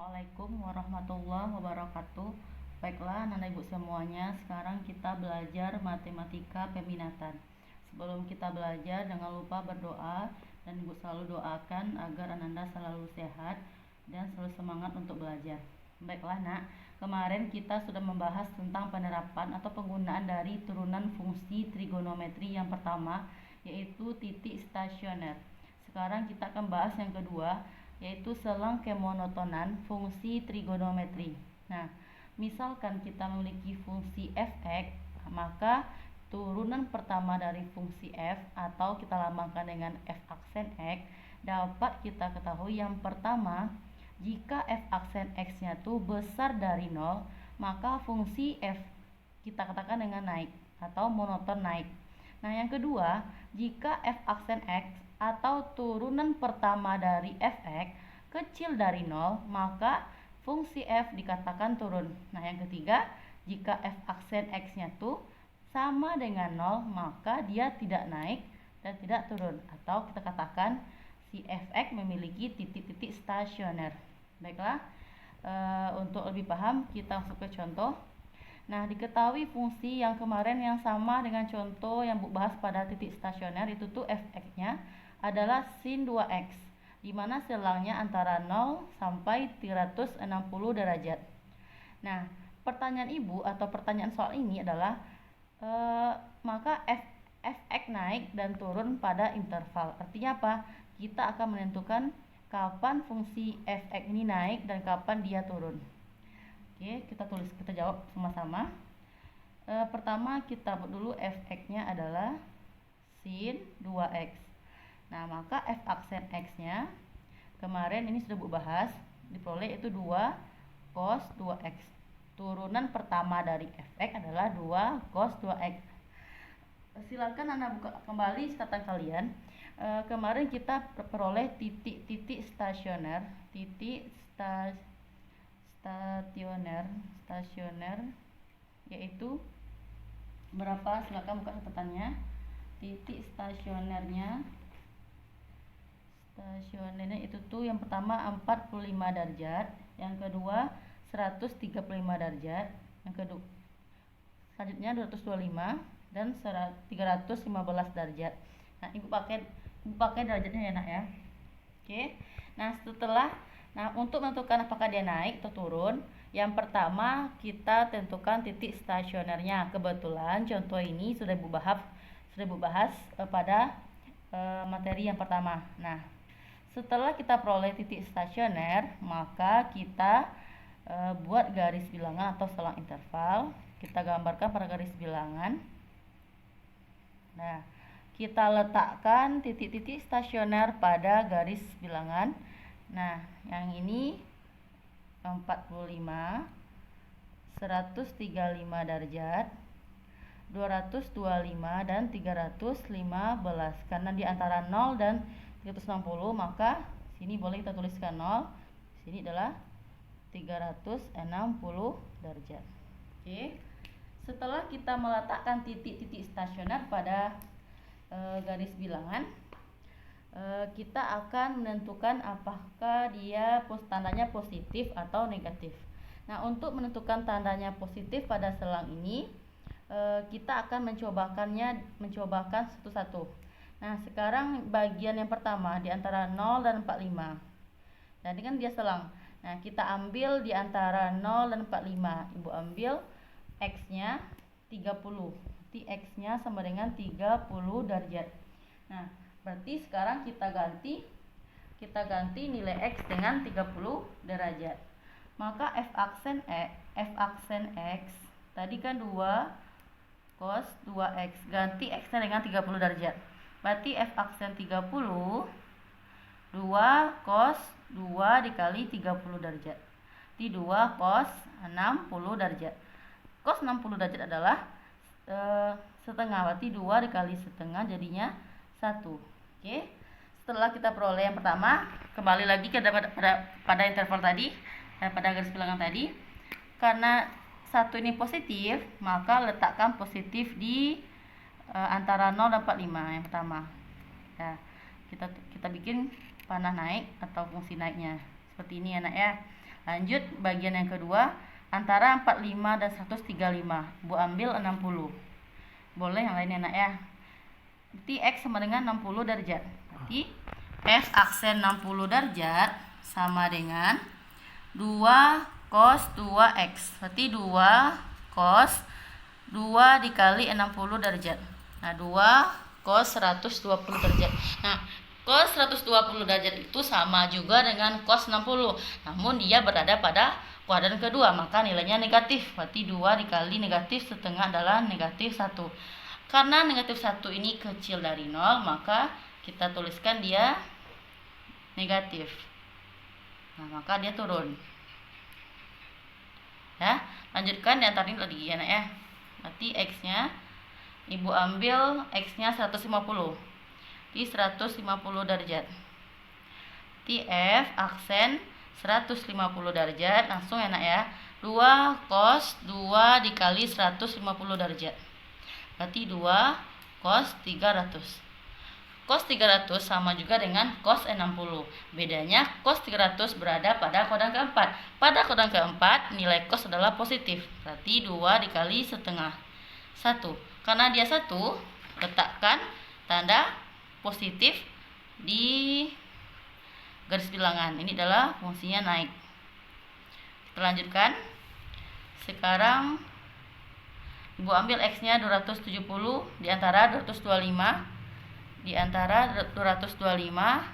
Assalamualaikum warahmatullahi wabarakatuh. Baiklah, anak ibu semuanya, sekarang kita belajar matematika peminatan. Sebelum kita belajar, jangan lupa berdoa dan ibu selalu doakan agar Ananda selalu sehat dan selalu semangat untuk belajar. Baiklah nak, kemarin kita sudah membahas tentang penerapan atau penggunaan dari turunan fungsi trigonometri yang pertama, yaitu titik stasioner. Sekarang kita akan bahas yang kedua, yaitu selang kemonotonan fungsi trigonometri. Nah, misalkan kita memiliki fungsi f(x), maka turunan pertama dari fungsi f atau kita lambangkan dengan f aksen x dapat kita ketahui yang pertama, jika f aksen x-nya itu besar dari 0, maka fungsi f kita katakan dengan naik atau monoton naik. Nah, yang kedua, jika f aksen x atau turunan pertama dari f(x) kecil dari 0, maka fungsi f dikatakan turun. Nah, yang ketiga, jika f aksen x-nya tuh sama dengan 0, maka dia tidak naik dan tidak turun, atau kita katakan si f(x) memiliki titik-titik stasioner. Baiklah, untuk lebih paham kita masuk ke contoh. Nah, diketahui fungsi yang kemarin yang sama dengan contoh yang Bu bahas pada titik stasioner itu tuh f(x)-nya adalah sin 2x, di mana selangnya antara 0 sampai 360 derajat. Nah, pertanyaan Ibu atau pertanyaan soal ini adalah maka f(x) naik dan turun pada interval. Artinya apa? Kita akan menentukan kapan fungsi f(x) ini naik dan kapan dia turun. Oke, kita jawab sama-sama. Pertama kita buat dulu f(x)-nya adalah sin 2x. Nah, maka f aksen x-nya kemarin ini sudah Bu bahas, diperoleh itu 2 cos 2x. Turunan pertama dari f(x) adalah 2 cos 2x. Silakan Anda buka kembali catatan kalian. Kemarin kita peroleh titik-titik stasioner, stasioner yaitu berapa? Silakan buka catatannya. Titik stasionernya itu tuh yang pertama 45 derajat, yang kedua 135 derajat, yang kedua selanjutnya 225 dan 315 derajat. Nah, ibu pakai derajatnya ya nak ya. Oke. Nah, untuk menentukan apakah dia naik atau turun, yang pertama kita tentukan titik stasionernya. Kebetulan contoh ini sudah Bu bahas pada materi yang pertama. Nah, setelah kita peroleh titik stasioner, maka kita buat garis bilangan atau selang interval. Kita gambarkan pada garis bilangan. Nah, kita letakkan titik-titik stasioner pada garis bilangan. Nah, yang ini 45, 135 derajat, 225 dan 315. Karena di antara 0 dan 360, maka sini boleh kita tuliskan 0. Sini adalah 360 derajat. Oke. Setelah kita meletakkan titik-titik stasioner pada garis bilangan, kita akan menentukan apakah dia tandanya positif atau negatif. Nah, untuk menentukan tandanya positif pada selang ini, kita akan mencobakan satu-satu. Nah, sekarang bagian yang pertama di antara 0 dan 45. Nah, ini kan dia selang. Nah, kita ambil di antara 0 dan 45. Ibu ambil x-nya 30. Berarti x-nya sama dengan 30 derajat. Nah, berarti sekarang kita ganti nilai x dengan 30 derajat. Maka f aksen x tadi kan 2 cos 2x, ganti x-nya dengan 30 derajat. Berarti f aksen 30 2 cos 2 dikali 30 derajat. Di 2 cos 60 derajat. Cos 60 derajat adalah setengah, berarti 2 dikali setengah jadinya 1. Oke. Setelah kita peroleh yang pertama, kembali lagi ke pada interval tadi, pada garis bilangan tadi. Karena 1 ini positif, maka letakkan positif di antara 0 dan 45 yang pertama. Ya, kita bikin panah naik atau fungsi naiknya seperti ini ya nak ya. Lanjut bagian yang kedua, antara 45 dan 135. Ibu ambil 60. Boleh yang lainnya nak ya. Berarti X sama dengan 60 derajat. Berarti F aksen 60 derajat sama dengan 2 cos 2X. Berarti 2 cos 2 dikali 60 derajat. Nah, 2 cos 120 derajat. Nah, cos 120 derajat itu sama juga dengan cos 60. Namun dia berada pada kuadran kedua, maka nilainya negatif. Berarti 2 dikali negatif setengah adalah negatif 1. Karena negatif 1 ini kecil dari 0, maka kita tuliskan dia negatif. Nah, maka dia turun. Ya, lanjutkan di antara ini lagi ya nak ya. Berarti X-nya Ibu ambil X-nya 150. Di 150 derajat. Di F aksen 150 derajat, langsung enak ya. 2 cos 2 dikali 150 derajat. Berarti 2 cos 300. Cos 300 sama juga dengan cos 60. Bedanya cos 300 berada pada kuadran keempat. Pada kuadran keempat nilai cos adalah positif. Berarti 2 dikali setengah 1. Karena dia 1, letakkan tanda positif di garis bilangan. Ini adalah fungsinya naik. Kita lanjutkan. Sekarang Ibu ambil X-nya 270 di antara 225. Di antara 225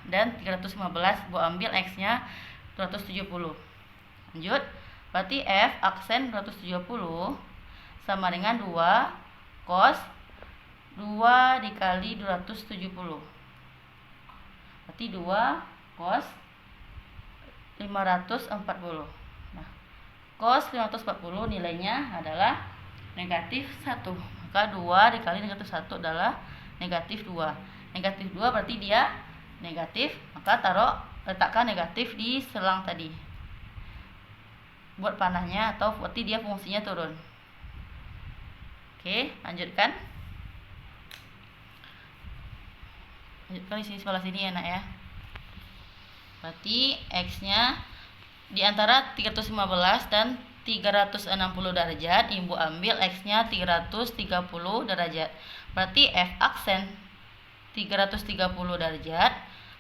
dan 315, Ibu ambil X-nya 270. Lanjut. Berarti F aksen 270 sama dengan 2 cos 2 dikali 270. Berarti 2 cos 540. Nah, cos 540 nilainya adalah negatif 1. Maka 2 dikali negatif 1 adalah negatif 2. Negatif 2 berarti dia negatif, maka letakkan negatif di selang tadi. Buat panahnya atau berarti dia fungsinya turun. Oke, lanjutkan. Lanjutkan di sini sebelah sini ya nak ya. Berarti X-nya di antara 315 dan 360 derajat, Ibu ambil X-nya 330 derajat. Berarti F aksen 330 derajat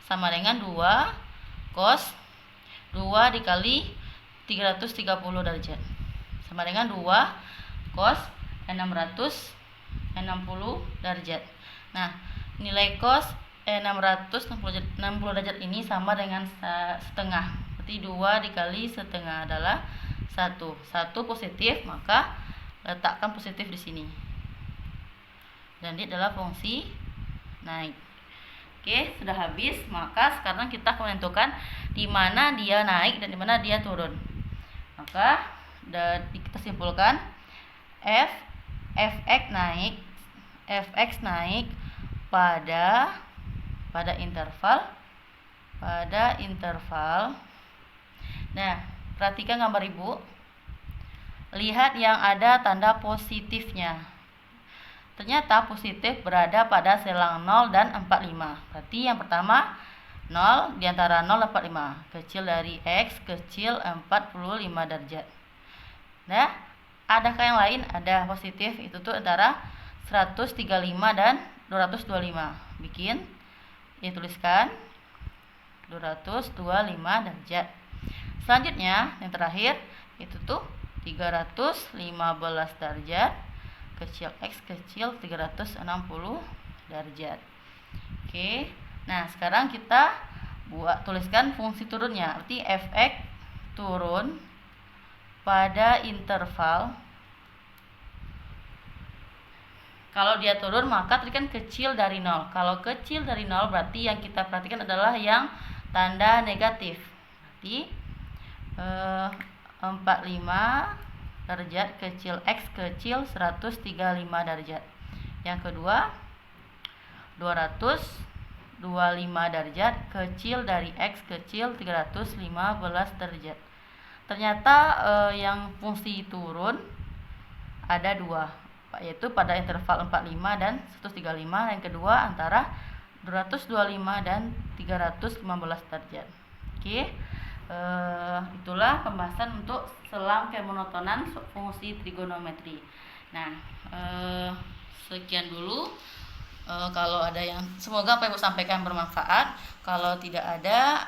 sama dengan 2 cos 2 dikali 330 derajat. Sama dengan 2 cos 660 derajat. Nah, nilai cos 660 derajat ini sama dengan setengah. Berarti 2 dikali setengah adalah 1. 1 positif, maka letakkan positif di sini. Dan ini adalah fungsi naik. Oke, sudah habis. Maka sekarang kita akan menentukan di mana dia naik dan di mana dia turun. Maka kita simpulkan fx naik pada interval. Nah, perhatikan gambar Ibu. Lihat yang ada tanda positifnya. Ternyata positif berada pada selang 0 dan 45. Berarti yang pertama 0 di antara 0 dan 45. Kecil dari X kecil 45 derajat. Nah, adakah yang lain? Ada positif, itu tuh antara 135 dan 225. Bikin, tuliskan 225 derajat. Selanjutnya yang terakhir itu tuh 315 derajat kecil X kecil 360 derajat. Oke. Nah, sekarang kita tuliskan fungsi turunnya. Arti fx turun pada interval. Kalau dia turun maka tadi kan kecil dari 0. Kalau kecil dari 0 berarti yang kita perhatikan adalah yang tanda negatif. Berarti 45 derajat kecil X kecil 135 derajat. Yang kedua 225 derajat kecil dari X kecil 315 derajat. Ternyata yang fungsi turun ada dua, yaitu pada interval 45 dan 135. Yang kedua antara 225 dan 315 derajat. Oke, itulah pembahasan untuk selang kemonotonan fungsi trigonometri. Nah, sekian dulu. Kalau ada yang, semoga apa yang Ibu sampaikan bermanfaat. Kalau tidak ada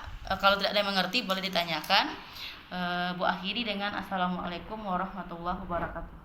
yang mengerti boleh ditanyakan. Bu akhiri dengan assalamualaikum warahmatullahi wabarakatuh.